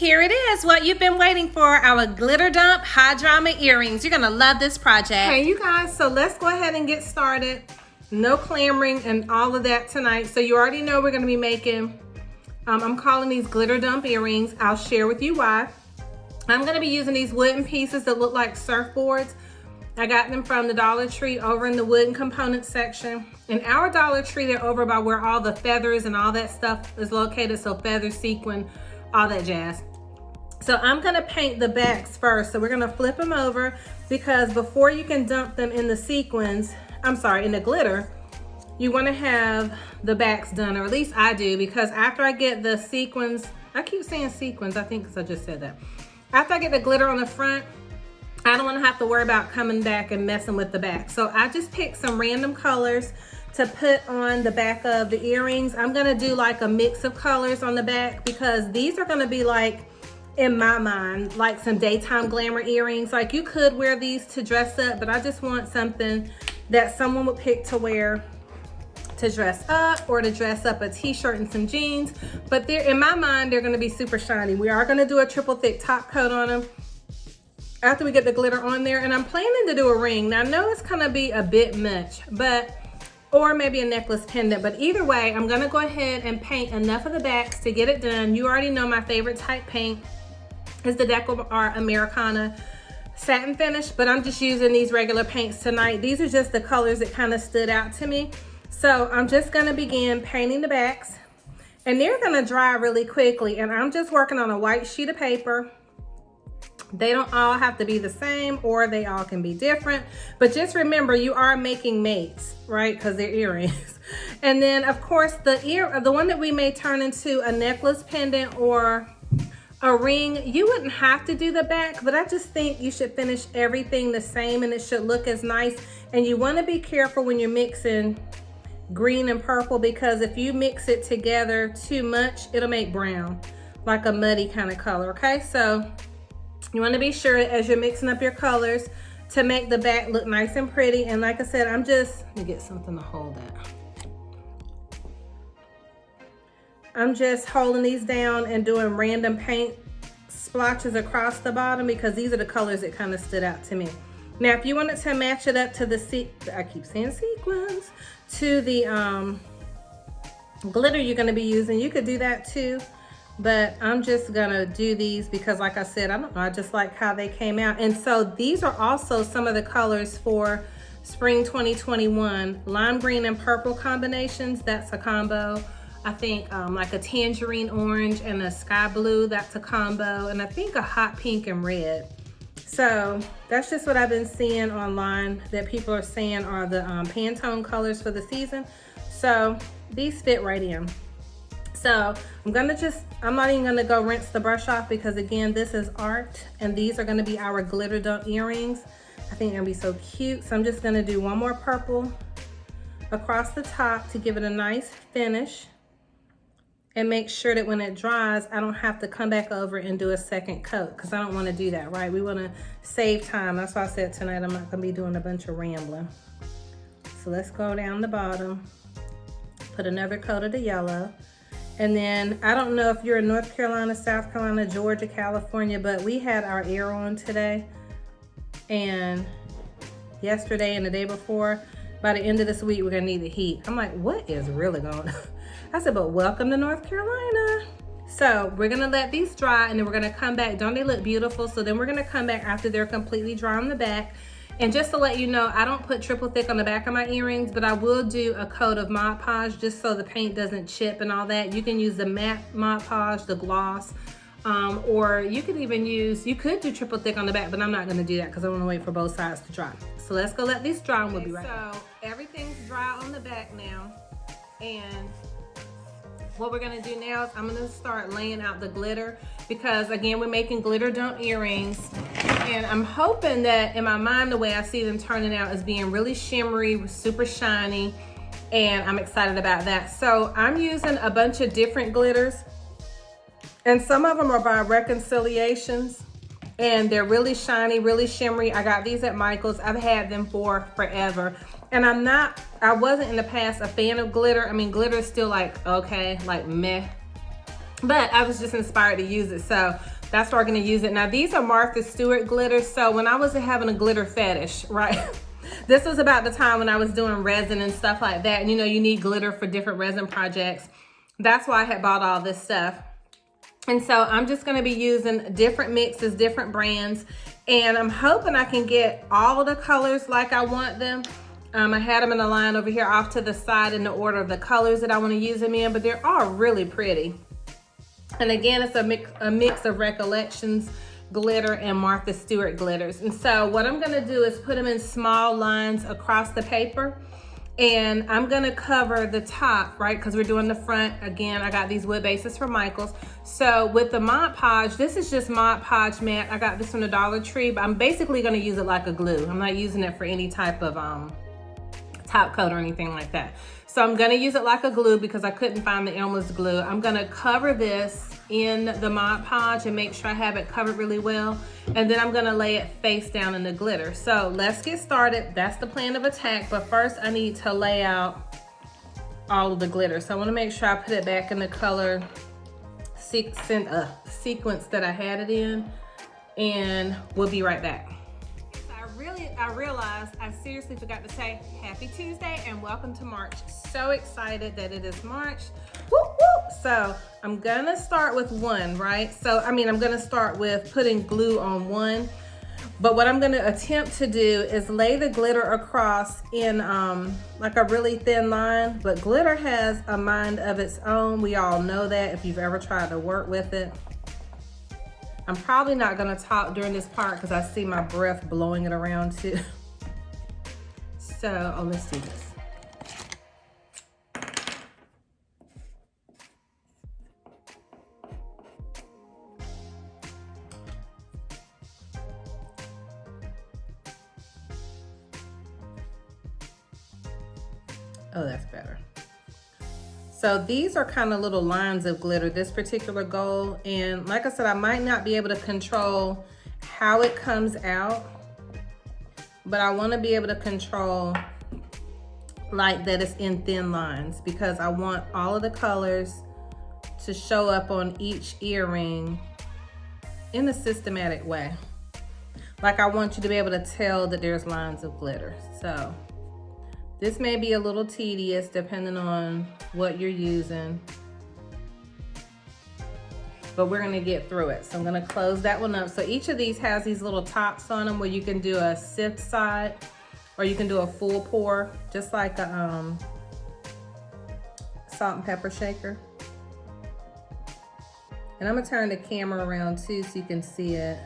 Here it is, what you've been waiting for, our glitter dump high drama earrings. You're gonna love this project. Hey you guys, so let's go ahead and get started. No clamoring and all of that tonight. So you already know we're gonna be making, I'm calling these glitter dump earrings. I'll share with you why. I'm gonna be using these wooden pieces that look like surfboards. I got them from the Dollar Tree over in the wooden components section. In our Dollar Tree, they're over by where all the feathers and all that stuff is located. So feather, sequin, all that jazz. So I'm gonna paint the backs first. So we're gonna flip them over because before you can dump them in the sequins, in the glitter, you wanna have the backs done, or at least I do, because after I get the sequins, I keep saying sequins, I think because I just said that. After I get the glitter on the front, I don't wanna have to worry about coming back and messing with the back. So I just picked some random colors to put on the back of the earrings. I'm gonna do like a mix of colors on the back because these are gonna be like, in my mind, like some daytime glamour earrings. Like you could wear these to dress up, but I just want something that someone would pick to wear to dress up, or to dress up a t-shirt and some jeans. But they're, in my mind, they're gonna be super shiny. We are gonna do a triple thick top coat on them after we get the glitter on there. And I'm planning to do a ring. Now I know it's gonna be a bit much, or maybe a necklace pendant, but either way, I'm gonna go ahead and paint enough of the backs to get it done. You already know my favorite type paint is the Deco Art Americana satin finish, but I'm just using these regular paints tonight. These are just the colors that kind of stood out to me. So I'm just gonna begin painting the backs, and they're gonna dry really quickly, and I'm just working on a white sheet of paper. They don't all have to be the same, or they all can be different, but just remember you are making mates, right? Because they're earrings. And then of course the one that we may turn into a necklace pendant or a ring, you wouldn't have to do the back, but I just think you should finish everything the same and it should look as nice. And you want to be careful when you're mixing green and purple, because if you mix it together too much, it'll make brown, like a muddy kind of color, okay? So you want to be sure as you're mixing up your colors to make the back look nice and pretty. And like I said, let me get something to hold that. I'm just holding these down and doing random paint splotches across the bottom because these are the colors that kind of stood out to me. Now, if you wanted to match it up to the I keep saying sequins, to the glitter you're going to be using, you could do that too. But I'm just gonna do these because, like I said, I don't know, I just like how they came out. And so these are also some of the colors for spring 2021. Lime green and purple combinations, that's a combo. I think like a tangerine orange and a sky blue, that's a combo. And I think a hot pink and red. So that's just what I've been seeing online that people are saying are the Pantone colors for the season. So these fit right in. So I'm not even gonna go rinse the brush off because again, this is art and these are gonna be our glitter dump earrings. I think they're gonna be so cute. So I'm just gonna do one more purple across the top to give it a nice finish and make sure that when it dries, I don't have to come back over and do a second coat because I don't wanna do that, right? We wanna save time. That's why I said tonight I'm not gonna be doing a bunch of rambling. So let's go down the bottom, put another coat of the yellow. And then, I don't know if you're in North Carolina, South Carolina, Georgia, California, but we had our air on today and yesterday and the day before. By the end of this week, we're gonna need the heat. I'm like, what is really going on? I said, but welcome to North Carolina. So we're gonna let these dry and then we're gonna come back. Don't they look beautiful? So then we're gonna come back after they're completely dry on the back. And just to let you know, I don't put triple thick on the back of my earrings, but I will do a coat of Mod Podge just so the paint doesn't chip and all that. You can use the matte Mod Podge, the gloss, or you could even you could do triple thick on the back, but I'm not gonna do that because I wanna wait for both sides to dry. So let's go let these dry and we'll be right back. So everything's dry on the back now. And what we're gonna do now is I'm gonna start laying out the glitter because again, we're making glitter dump earrings. And I'm hoping that in my mind, the way I see them turning out is being really shimmery, super shiny, and I'm excited about that. So I'm using a bunch of different glitters, and some of them are by Reconciliations, and they're really shiny, really shimmery. I got these at Michael's. I've had them for forever. And I wasn't in the past a fan of glitter. I mean, glitter is still like, okay, like meh. but I was just inspired to use it. So that's where we're gonna use it. Now these are Martha Stewart glitters. So when I was having a glitter fetish, right? This was about the time when I was doing resin and stuff like that. And you know, you need glitter for different resin projects. That's why I had bought all this stuff. And so I'm just gonna be using different mixes, different brands. And I'm hoping I can get all the colors like I want them. I had them in a line over here off to the side in the order of the colors that I wanna use them in, but they're all really pretty. And again, it's a mix of Recollections glitter and Martha Stewart glitters. And so what I'm gonna do is put them in small lines across the paper. And I'm gonna cover the top, right? Because we're doing the front. Again, I got these wood bases from Michaels. So with the Mod Podge, this is just Mod Podge matte. I got this from the Dollar Tree, but I'm basically gonna use it like a glue. I'm not using it for any type of top coat or anything like that. So I'm gonna use it like a glue because I couldn't find the Elmer's glue. I'm gonna cover this in the Mod Podge and make sure I have it covered really well. And then I'm gonna lay it face down in the glitter. So let's get started. That's the plan of attack. But first I need to lay out all of the glitter. So I wanna make sure I put it back in the color sequence that I had it in. And we'll be right back. I realized I seriously forgot to say happy Tuesday and welcome to March. So excited that it is March. Whoop, whoop. So I'm gonna start with one, right? I'm gonna start with putting glue on one. But what I'm gonna attempt to do is lay the glitter across in like a really thin line. But glitter has a mind of its own. We all know that if you've ever tried to work with it. I'm probably not gonna talk during this part because I see my breath blowing it around too. So, let's do this. Oh, that's better. So these are kind of little lines of glitter, this particular gold. And like I said, I might not be able to control how it comes out, but I want to be able to control like that it's in thin lines because I want all of the colors to show up on each earring in a systematic way. Like I want you to be able to tell that there's lines of glitter. So this may be a little tedious depending on what you're using, but we're gonna get through it. So I'm gonna close that one up. So each of these has these little tops on them where you can do a sift side or you can do a full pour, just like a salt and pepper shaker. And I'm gonna turn the camera around too so you can see it.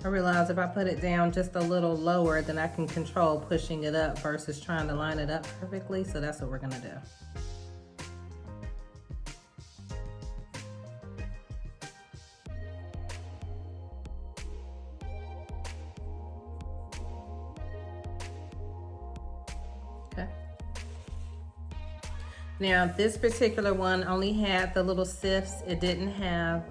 I realize if I put it down just a little lower, then I can control pushing it up versus trying to line it up perfectly. So that's what we're gonna do. Okay. Now this particular one only had the little sifts. It didn't have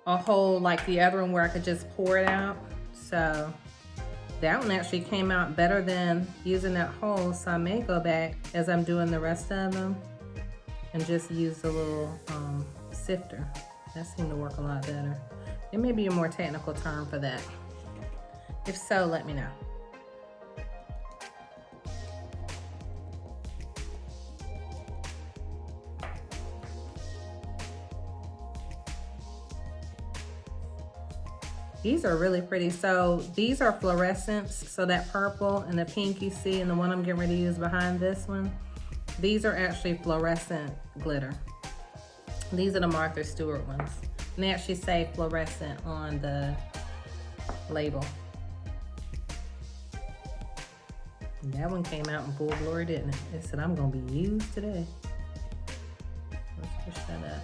a hole like the other one where I could just pour it out. So that one actually came out better than using that hole. So I may go back as I'm doing the rest of them and just use the little sifter. That seemed to work a lot better. There may be a more technical term for that. If so, let me know. These are really pretty. So these are fluorescents. So that purple and the pink you see and the one I'm getting ready to use behind this one, these are actually fluorescent glitter. These are the Martha Stewart ones. And they actually say fluorescent on the label. That one came out in full glory, didn't it? It said, I'm gonna be used today. Let's push that up.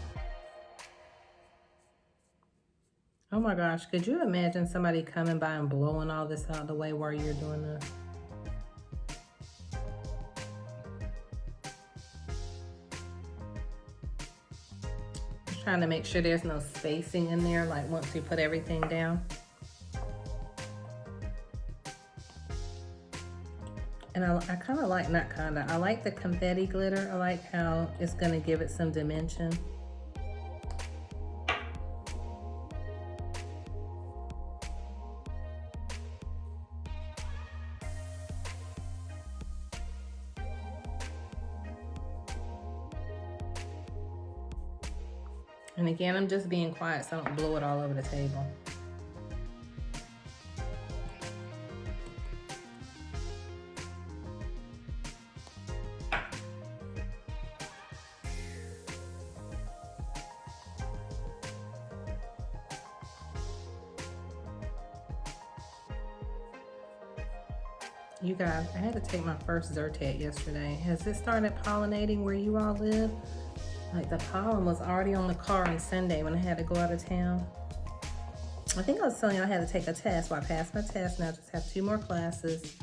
Oh my gosh, could you imagine somebody coming by and blowing all this out the way while you're doing this? Just trying to make sure there's no spacing in there, like once we put everything down. And I kind of like, not kind of, I like the confetti glitter. I like how it's gonna give it some dimension. And again, I'm just being quiet so I don't blow it all over the table. You guys, I had to take my first Zyrtec yesterday. Has it started pollinating where you all live? Like the pollen was already on the car on Sunday when I had to go out of town. I think I was telling you I had to take a test. Well, I passed my test. Now I just have 2 more classes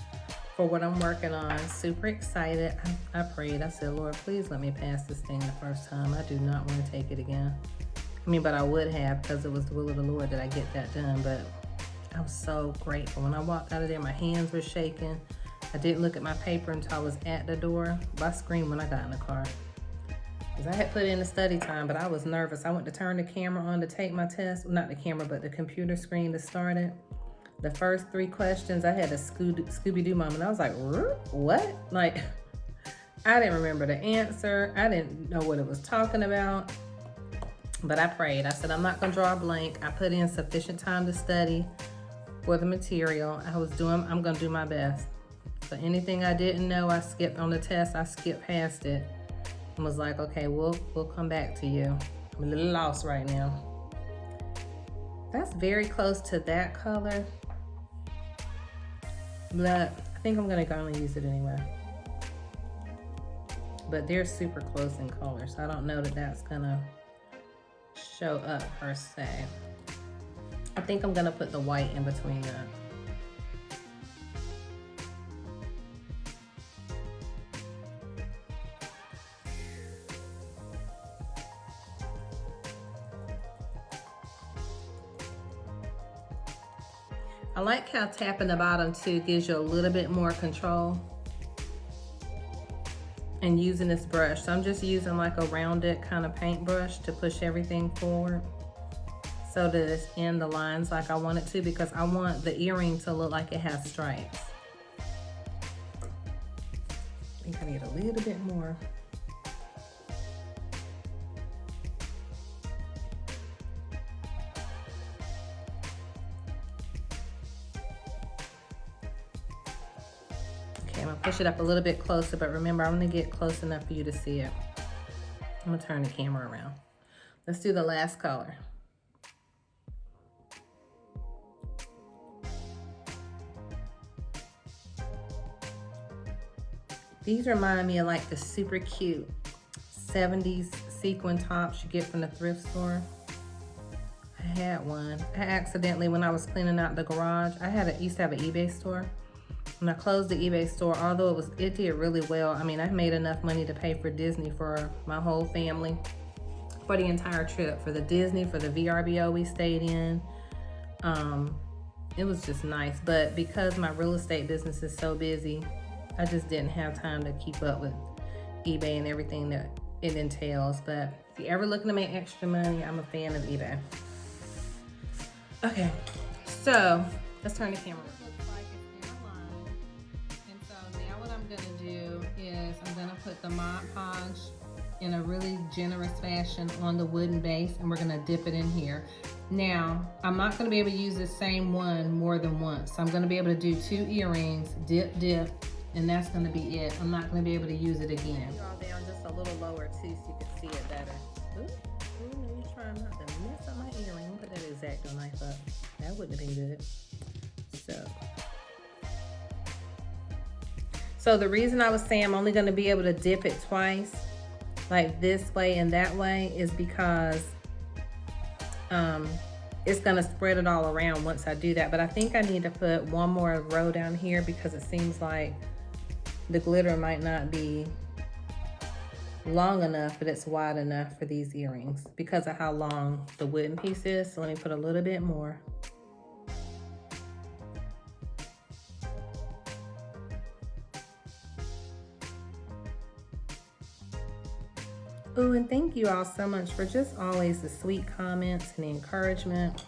for what I'm working on. Super excited. I prayed. I said, Lord, please let me pass this thing the first time. I do not want to take it again. I mean, but I would have because it was the will of the Lord that I get that done. But I was so grateful. When I walked out of there, my hands were shaking. I didn't look at my paper until I was at the door. But I screamed when I got in the car. Because I had put in the study time, but I was nervous. I went to turn the camera on to take my test. Not the camera, but the computer screen to start it. The first 3 questions, I had a Scooby-Doo moment. I was like, what? Like, I didn't remember the answer. I didn't know what it was talking about. But I prayed. I said, I'm not going to draw a blank. I put in sufficient time to study for the material. I'm going to do my best. So anything I didn't know, I skipped on the test. I skipped past it. And was like, okay, we'll come back to you. I'm a little lost right now. That's very close to that color. But I think I'm gonna go and use it anyway. But they're super close in color, so I don't know that that's gonna show up per se. I think I'm gonna put the white in between that. I like how tapping the bottom too gives you a little bit more control. And using this brush. So I'm just using like a rounded kind of paintbrush to push everything forward so that it's in the lines like I want it to, because I want the earring to look like it has stripes. I think I need a little bit more. Okay, I'm gonna push it up a little bit closer, but remember, I'm gonna get close enough for you to see it. I'm gonna turn the camera around. Let's do the last color. These remind me of like the super cute 70s sequin tops you get from the thrift store. I had one. I accidentally, when I was cleaning out the garage, used to have an eBay store. When I closed the eBay store, although it did really well. I mean, I made enough money to pay for Disney for my whole family for the entire trip. For the Disney, for the VRBO we stayed in. It was just nice. But because my real estate business is so busy, I just didn't have time to keep up with eBay and everything that it entails. But if you're ever looking to make extra money, I'm a fan of eBay. Okay, so let's turn the camera. It looks like it's in a line. And so now what I'm gonna do is I'm gonna put the Mod Podge in a really generous fashion on the wooden base, and we're gonna dip it in here. Now, I'm not gonna be able to use the same one more than once. So I'm gonna be able to do 2 earrings, dip, dip, and that's gonna be it. I'm not gonna be able to use it again. Draw down just a little lower too so you can see it better. Ooh, you're trying not to mess up my earring. Put that X-Acto knife up. That wouldn't have been good. So the reason I was saying I'm only gonna be able to dip it twice, like this way and that way, is because it's gonna spread it all around once I do that. But I think I need to put one more row down here because it seems like the glitter might not be long enough, but it's wide enough for these earrings because of how long the wooden piece is. So let me put a little bit more. Ooh, and thank you all so much for just always the sweet comments and the encouragement,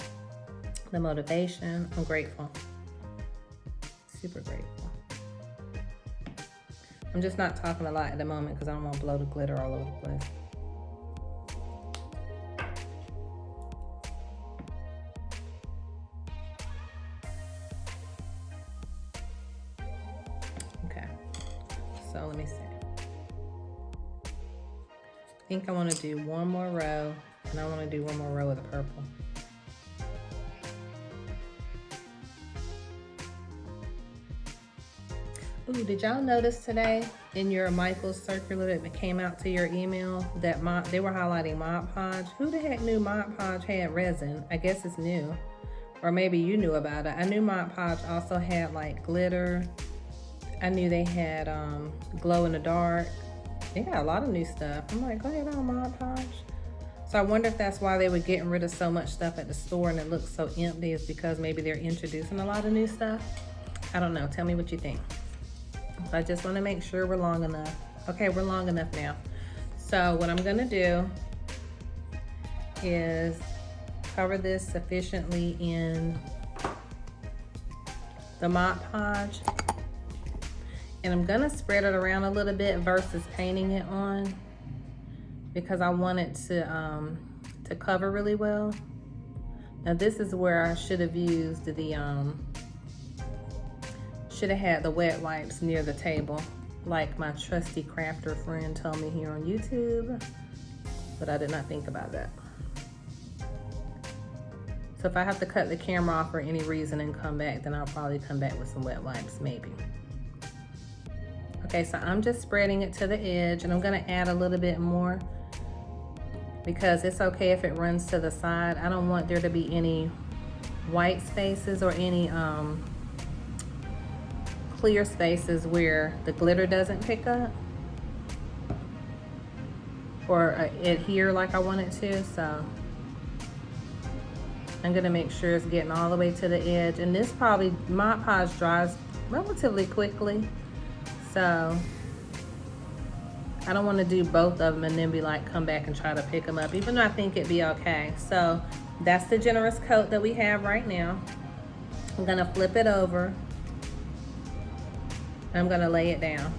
the motivation. I'm grateful. Super grateful. I'm just not talking a lot at the moment because I don't want to blow the glitter all over the place. Okay, so let me see. I think I want to do one more row, and I want to do one more row of the purple. Ooh, did y'all notice today in your Michaels circular that came out to your email that they were highlighting Mod Podge? Who the heck knew Mod Podge had resin? I guess it's new. Or maybe you knew about it. I knew Mod Podge also had like glitter. I knew they had glow in the dark. They got a lot of new stuff. I'm like, go ahead on Mod Podge. So I wonder if that's why they were getting rid of so much stuff at the store and it looks so empty, is because maybe they're introducing a lot of new stuff. I don't know. Tell me what you think. I just want to make sure we're long enough. Okay, we're long enough now. So what I'm gonna do is cover this sufficiently in the Mod Podge. And I'm gonna spread it around a little bit versus painting it on because I want it to cover really well. Now this is where I should have used the should have had the wet wipes near the table, like my trusty crafter friend told me here on YouTube, but I did not think about that. So if I have to cut the camera off for any reason and come back, then I'll probably come back with some wet wipes, maybe. Okay, so I'm just spreading it to the edge, and I'm gonna add a little bit more because it's okay if it runs to the side. I don't want there to be any white spaces or any clear spaces where the glitter doesn't pick up or adhere like I want it to. So I'm gonna make sure it's getting all the way to the edge. And this probably, Mod Podge dries relatively quickly. So I don't want to do both of them and then be like, come back and try to pick them up, even though I think it'd be okay. So that's the generous coat that we have right now. I'm gonna flip it over. I'm gonna lay it down.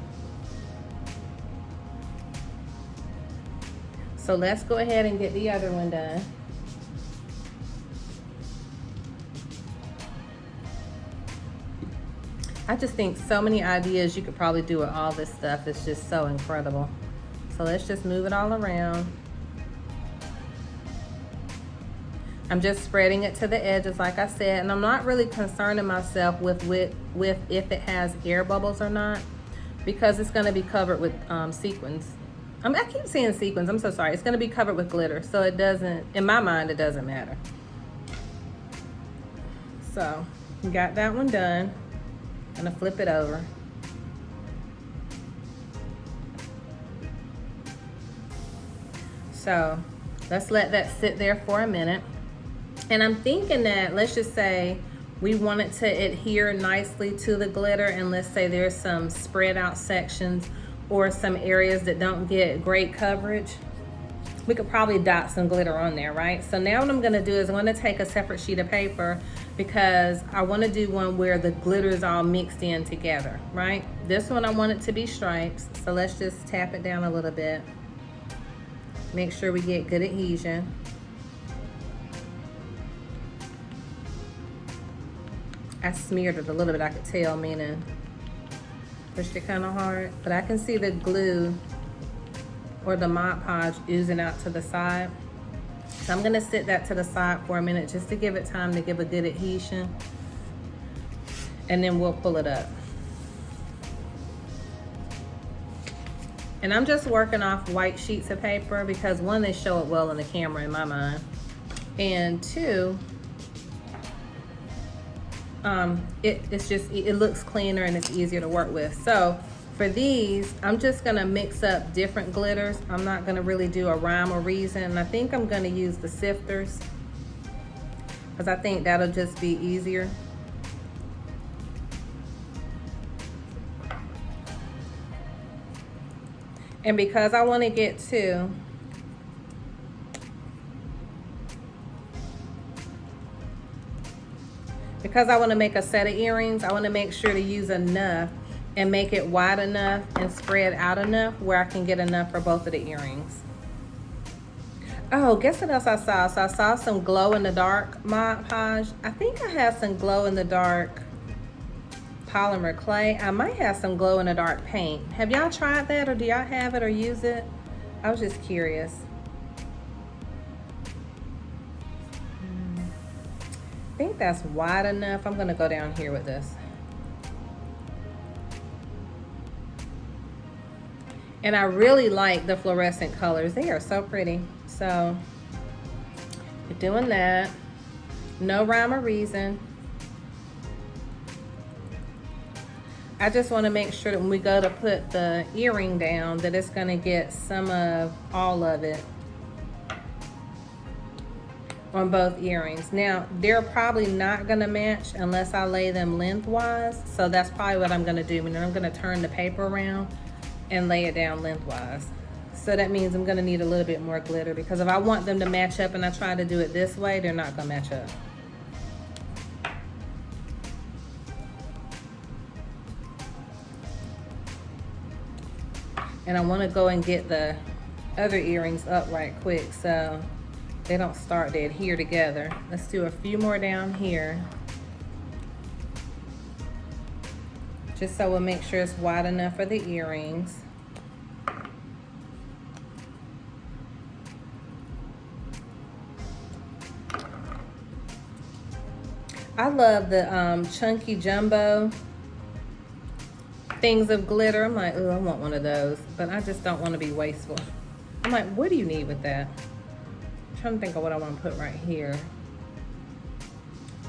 So let's go ahead and get the other one done. I just think so many ideas you could probably do with all this stuff. It's just so incredible. So let's just move it all around. I'm just spreading it to the edges, like I said, and I'm not really concerning myself with if it has air bubbles or not, because it's gonna be covered with sequins. I keep saying sequins, I'm so sorry. It's gonna be covered with glitter, so it doesn't, in my mind, it doesn't matter. So, we got that one done. Gonna flip it over. So let's let that sit there for a minute. And I'm thinking that, let's just say we want it to adhere nicely to the glitter, and let's say there's some spread out sections or some areas that don't get great coverage. We could probably dot some glitter on there, right? So now what I'm gonna do is I'm gonna take a separate sheet of paper because I wanna do one where the glitter is all mixed in together, right? This one I want it to be stripes. So let's just tap it down a little bit. Make sure we get good adhesion. I smeared it a little bit, I could tell, meaning pushed it kind of hard. But I can see the glue or the Mod Podge oozing out to the side. So I'm gonna sit that to the side for a minute just to give it time to give a good adhesion. And then we'll pull it up. And I'm just working off white sheets of paper because one, they show it well in the camera in my mind. And two, it looks cleaner and it's easier to work with. So for these, I'm just gonna mix up different glitters. I'm not gonna really do a rhyme or reason. I think I'm gonna use the sifters because I think that'll just be easier. And because I want to get to make a set of earrings, I want to make sure to use enough and make it wide enough and spread out enough where I can get enough for both of the earrings. Oh, guess what else I saw? So I saw some glow in the dark Mod Podge. I think I have some glow in the dark polymer clay. I might have some glow in the dark paint. Have y'all tried that, or do y'all have it or use it? I was just curious. I think that's wide enough. I'm gonna go down here with this. And I really like the fluorescent colors. They are so pretty. So we're doing that. No rhyme or reason. I just want to make sure that when we go to put the earring down that it's going to get some of all of it on both earrings. Now, they're probably not going to match unless I lay them lengthwise. So that's probably what I'm going to do. And then I'm going to turn the paper around and lay it down lengthwise. So that means I'm going to need a little bit more glitter because if I want them to match up and I try to do it this way, they're not going to match up. And I want to go and get the other earrings up right quick so they don't start to adhere together. Let's do a few more down here. Just so we'll make sure it's wide enough for the earrings. I love the chunky jumbo things of glitter. I'm like, oh, I want one of those, but I just don't want to be wasteful. I'm like, what do you need with that? I'm trying to think of what I want to put right here.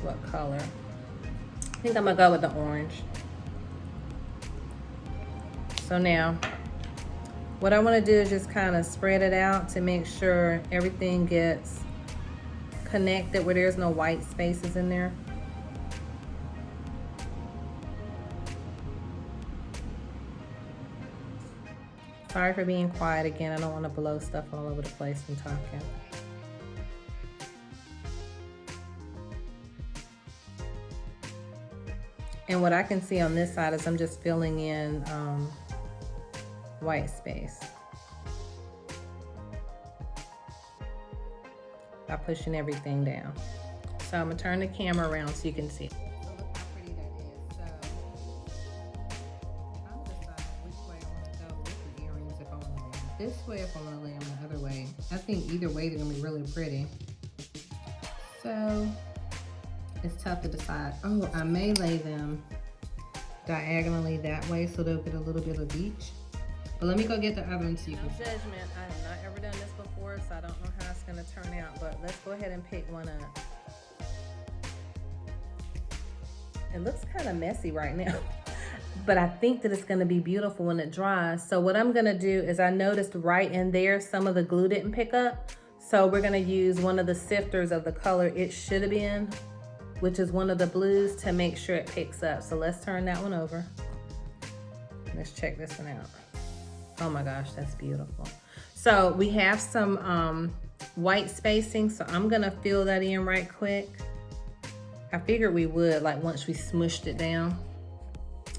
What color? I think I'm gonna go with the orange. So now, what I want to do is just kind of spread it out to make sure everything gets connected where there's no white spaces in there. Sorry for being quiet again. I don't want to blow stuff all over the place and talking. And what I can see on this side is I'm just filling in white space by pushing everything down. So I'm gonna turn the camera around so you can see. So look how pretty that is. So I'm deciding which way I want to go with the earrings, if I want to lay them this way, if I want to lay them the other way. I think either way they're gonna be really pretty. So it's tough to decide. Oh, I may lay them diagonally that way so they'll get a little bit of each. But let me go get the other one so you can. No judgment. I have not ever done this before, so I don't know how it's gonna turn out, but let's go ahead and pick one up. It looks kind of messy right now, but I think that it's gonna be beautiful when it dries. So what I'm gonna do is, I noticed right in there some of the glue didn't pick up. So we're gonna use one of the sifters of the color it should have been, which is one of the blues, to make sure it picks up. So let's turn that one over. Let's check this one out. Oh my gosh, that's beautiful. So we have some white spacing, so I'm gonna fill that in right quick. I figured we would, like once we smushed it down.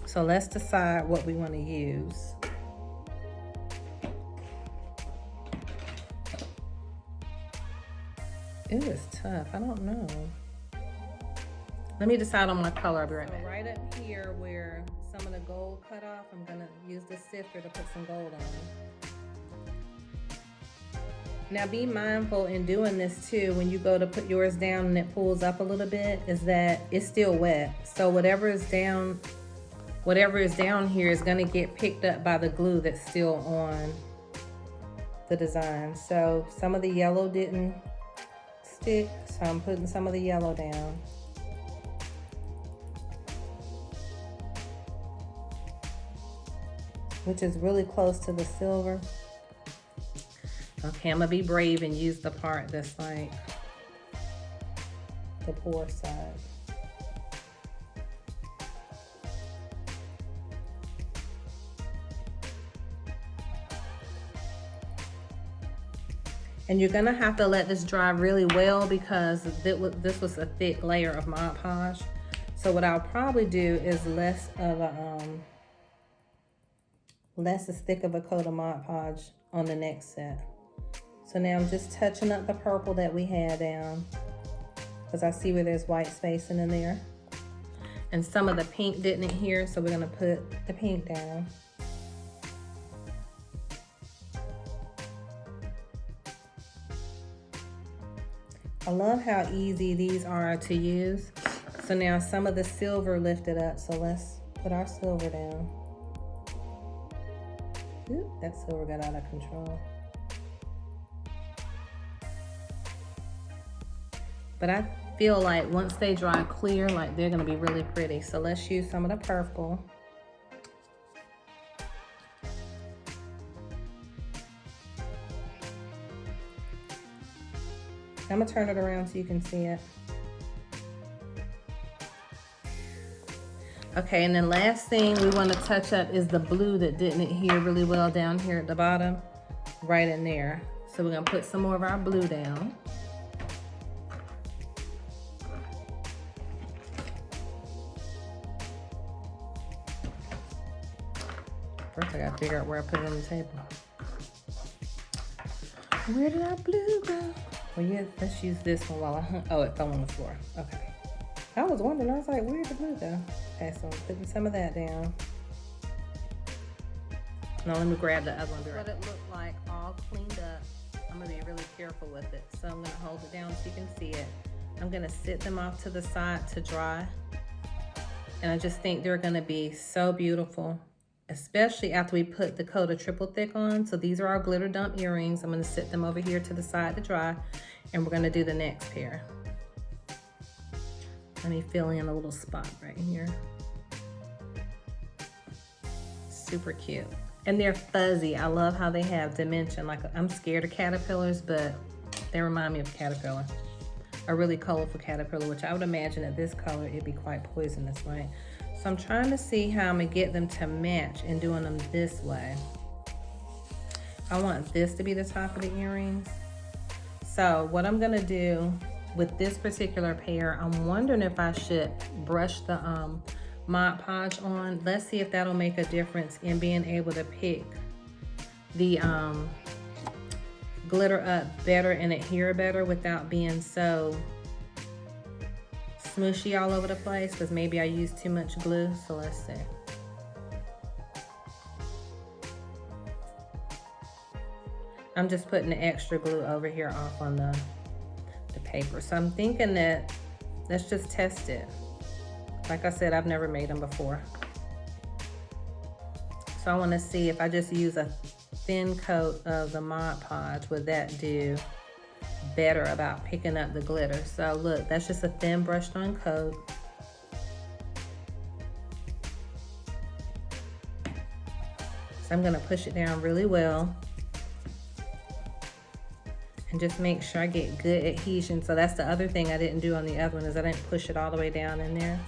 So let's decide what we wanna use. It is tough, I don't know. Let me decide on my color. I'll be right back. Right up here where some of the gold cut off, I'm gonna use the sifter to put some gold on. Now be mindful in doing this too, when you go to put yours down and it pulls up a little bit, is that it's still wet. So whatever is down here is gonna get picked up by the glue that's still on the design. So some of the yellow didn't stick, so I'm putting some of the yellow down. Which is really close to the silver. Okay, I'm gonna be brave and use the part that's like the poor side. And you're gonna have to let this dry really well because this was a thick layer of Mod Podge. So what I'll probably do is less as thick of a coat of Mod Podge on the next set. So now I'm just touching up the purple that we had down because I see where there's white spacing in there. And some of the pink didn't adhere, so we're gonna put the pink down. I love how easy these are to use. So now some of the silver lifted up, so let's put our silver down. Oop, that silver got out of control. But I feel like once they dry clear, like they're gonna be really pretty. So let's use some of the purple. I'm gonna turn it around so you can see it. Okay, and then last thing we want to touch up is the blue that didn't adhere really well down here at the bottom, right in there. So we're gonna put some more of our blue down. First I gotta figure out where I put it on the table. Where did our blue go? Well, yeah, let's use this one while oh, it fell on the floor. Okay. I was wondering, I was like, where'd the blue go? Okay, so I'm putting some of that down. Now let me grab the other one. What it looked like, all cleaned up. I'm gonna be really careful with it. So I'm gonna hold it down so you can see it. I'm gonna sit them off to the side to dry. And I just think they're gonna be so beautiful, especially after we put the coat of triple thick on. So these are our glitter dump earrings. I'm gonna sit them over here to the side to dry, and we're gonna do the next pair. Let me fill in a little spot right here. Super cute. And they're fuzzy. I love how they have dimension. Like, I'm scared of caterpillars, but they remind me of a caterpillar. A really colorful caterpillar, which I would imagine at this color, it'd be quite poisonous, right? So I'm trying to see how I'm gonna get them to match and doing them this way. I want this to be the top of the earrings. So what I'm gonna do with this particular pair, I'm wondering if I should brush the Mod Podge on. Let's see if that'll make a difference in being able to pick the glitter up better and adhere better without being so smooshy all over the place, because maybe I used too much glue. So let's see. I'm just putting the extra glue over here off on the paper. So I'm thinking that let's just test it. Like I said, I've never made them before. So I want to see if I just use a thin coat of the Mod Podge, would that do better about picking up the glitter? So look, that's just a thin brushed on coat. So I'm going to push it down really well. And just make sure I get good adhesion. So that's the other thing I didn't do on the other one, is I didn't push it all the way down in there.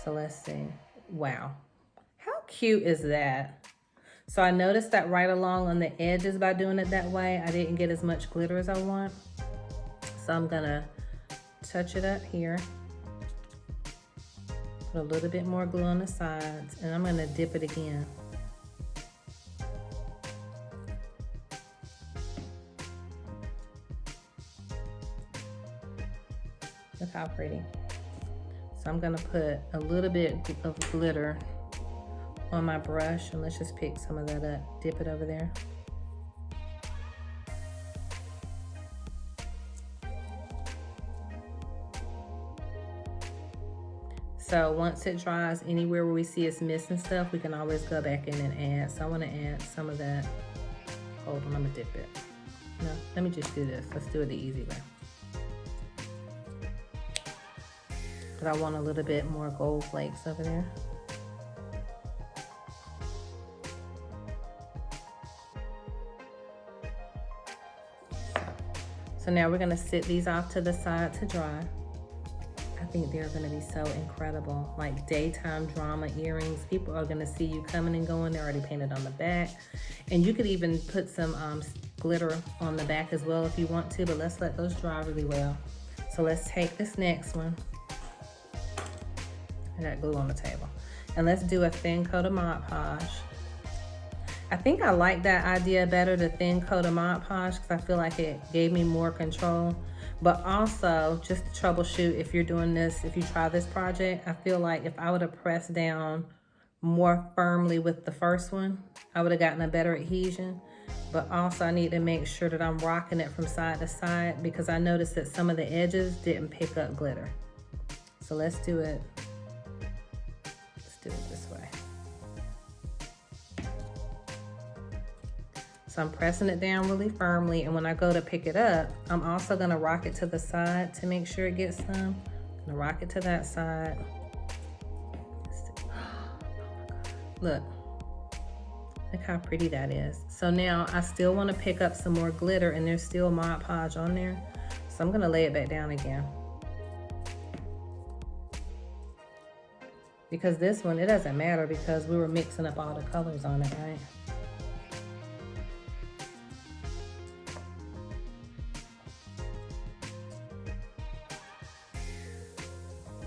So let's see. Wow. How cute is that? So I noticed that right along on the edges by doing it that way, I didn't get as much glitter as I want. So I'm gonna touch it up here. Put a little bit more glue on the sides, and I'm gonna dip it again. Look how pretty. So So I'm gonna put a little bit of glitter on my brush, and let's just pick some of that up, dip it over there. So once it dries, anywhere where we see it's missing stuff, we can always go back in and add. So I want to add some of that. Hold on, I'm gonna dip it. No, let me just do this. Let's do it the easy way. But I want a little bit more gold flakes over there. So now we're gonna sit these off to the side to dry. I think they're gonna be so incredible. Like daytime drama earrings. People are gonna see you coming and going. They're already painted on the back. And you could even put some glitter on the back as well if you want to, but let's let those dry really well. So let's take this next one. I got glue on the table. And let's do a thin coat of Mod Podge. I think I like that idea better, the thin coat of Mod Podge, because I feel like it gave me more control. But also, just to troubleshoot, if you're doing this, if you try this project, I feel like if I would have pressed down more firmly with the first one, I would have gotten a better adhesion. But also I need to make sure that I'm rocking it from side to side, because I noticed that some of the edges didn't pick up glitter. So let's do it. Let's do it this way. So I'm pressing it down really firmly, and when I go to pick it up, I'm also gonna rock it to the side to make sure it gets some. I'm gonna rock it to that side. Look how pretty that is. So now I still wanna pick up some more glitter, and there's still Mod Podge on there. So I'm gonna lay it back down again. Because this one, it doesn't matter because we were mixing up all the colors on it, right?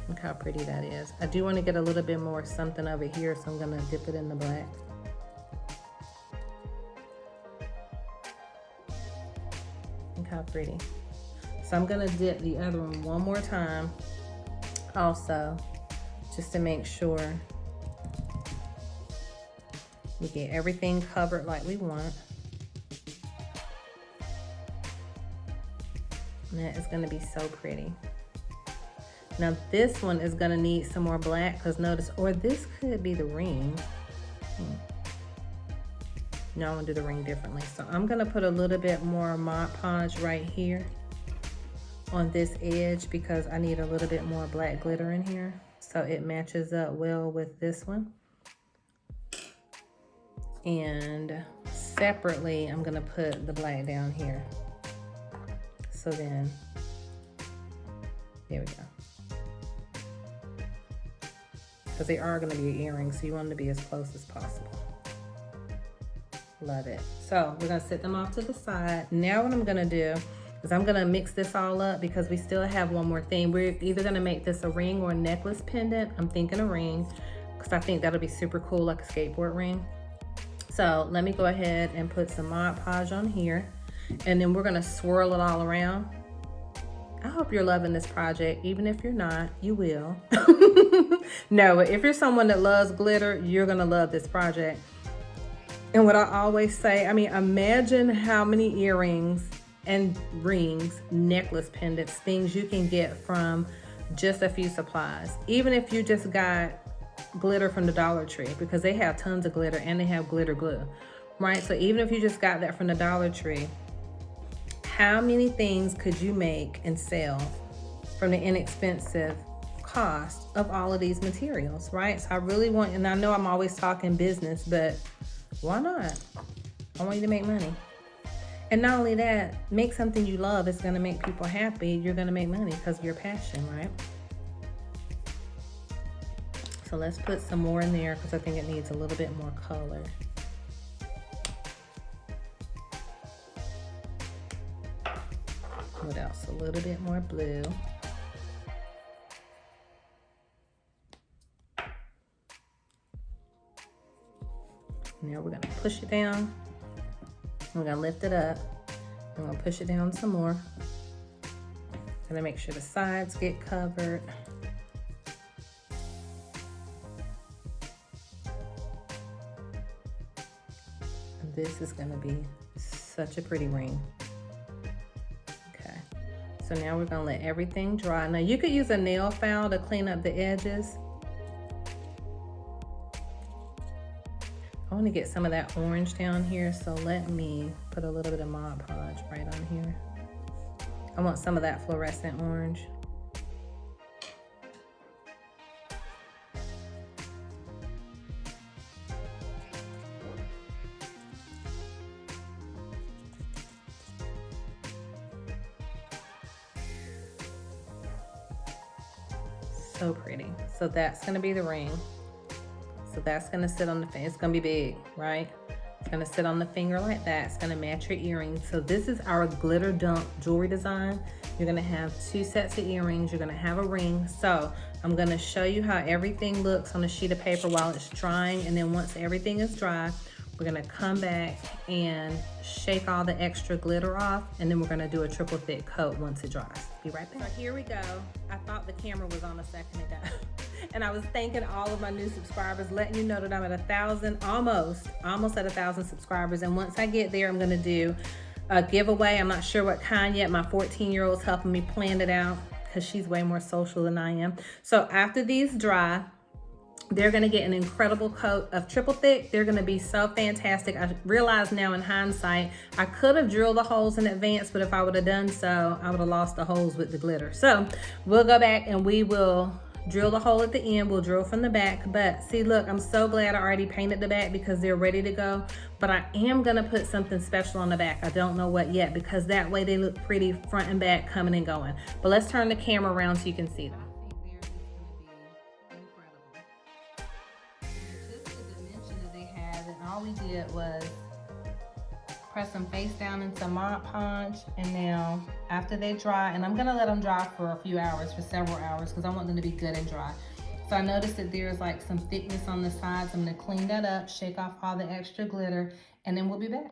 Look how pretty that is. I do want to get a little bit more something over here, so I'm gonna dip it in the black. Look how pretty. So I'm gonna dip the other one more time also, just to make sure we get everything covered like we want. And that is gonna be so pretty. Now this one is gonna need some more black, because notice, or this could be the ring. No, I'm gonna do the ring differently. So I'm gonna put a little bit more Mod Podge right here on this edge, because I need a little bit more black glitter in here, so it matches up well with this one. And separately, I'm gonna put the black down here. So then, there we go. Because they are gonna be earrings, so you want them to be as close as possible. Love it. So we're gonna set them off to the side. Now what I'm gonna do is I'm gonna mix this all up, because we still have one more thing. We're either gonna make this a ring or a necklace pendant. I'm thinking a ring, because I think that'll be super cool, like a skateboard ring. So let me go ahead and put some Mod Podge on here, and then we're gonna swirl it all around. I hope you're loving this project. Even if you're not, you will. No, if you're someone that loves glitter, you're gonna love this project. And what I always say, I mean, imagine how many earrings and rings, necklace pendants, things you can get from just a few supplies. Even if you just got glitter from the Dollar Tree, because they have tons of glitter and they have glitter glue, right? So even if you just got that from the Dollar Tree, how many things could you make and sell from the inexpensive cost of all of these materials, right? So I really want, and I know I'm always talking business, but why not? I want you to make money. And not only that, make something you love. It's gonna make people happy. You're gonna make money because of your passion, right? So let's put some more in there, because I think it needs a little bit more color. What else? A little bit more blue. Now we're gonna push it down. We're gonna lift it up. I'm gonna push it down some more. Gonna make sure the sides get covered. this is gonna be such a pretty ring. Okay, so now we're gonna let everything dry. Now you could use a nail file to clean up the edges. I want to get some of that orange down here, so let me put a little bit of Mod Podge right on here. I want some of that fluorescent orange. So pretty. So that's gonna be the ring. So that's gonna sit on the finger. It's gonna be big, right? It's gonna sit on the finger like that. It's gonna match your earrings. So this is our glitter dump jewelry design. You're gonna have 2 sets of earrings. You're gonna have a ring. So I'm gonna show you how everything looks on a sheet of paper while it's drying. And then once everything is dry, we're gonna come back and shake all the extra glitter off. And then we're gonna do a triple thick coat once it dries. Be right back. So here we go. I thought the camera was on a second ago. And I was thanking all of my new subscribers, letting you know that I'm at 1,000, almost at 1,000 subscribers. And once I get there, I'm gonna do a giveaway. I'm not sure what kind yet. My 14-year-old's helping me plan it out because she's way more social than I am. So after these dry, they're gonna get an incredible coat of triple thick. They're gonna be so fantastic. I realize now in hindsight, I could have drilled the holes in advance, but if I would have done so, I would have lost the holes with the glitter. So we'll go back and we will drill the hole at the end. We'll drill from the back. But see, look, I'm so glad I already painted the back because they're ready to go. But I am gonna put something special on the back. I don't know what yet, because that way they look pretty front and back, coming and going. But let's turn the camera around so you can see them. All we did was press them face down into Mod Podge, and now after they dry, and I'm gonna let them dry for a few hours, for several hours, because I want them to be good and dry. So I noticed that there's like some thickness on the sides. I'm gonna clean that up, shake off all the extra glitter, and then we'll be back.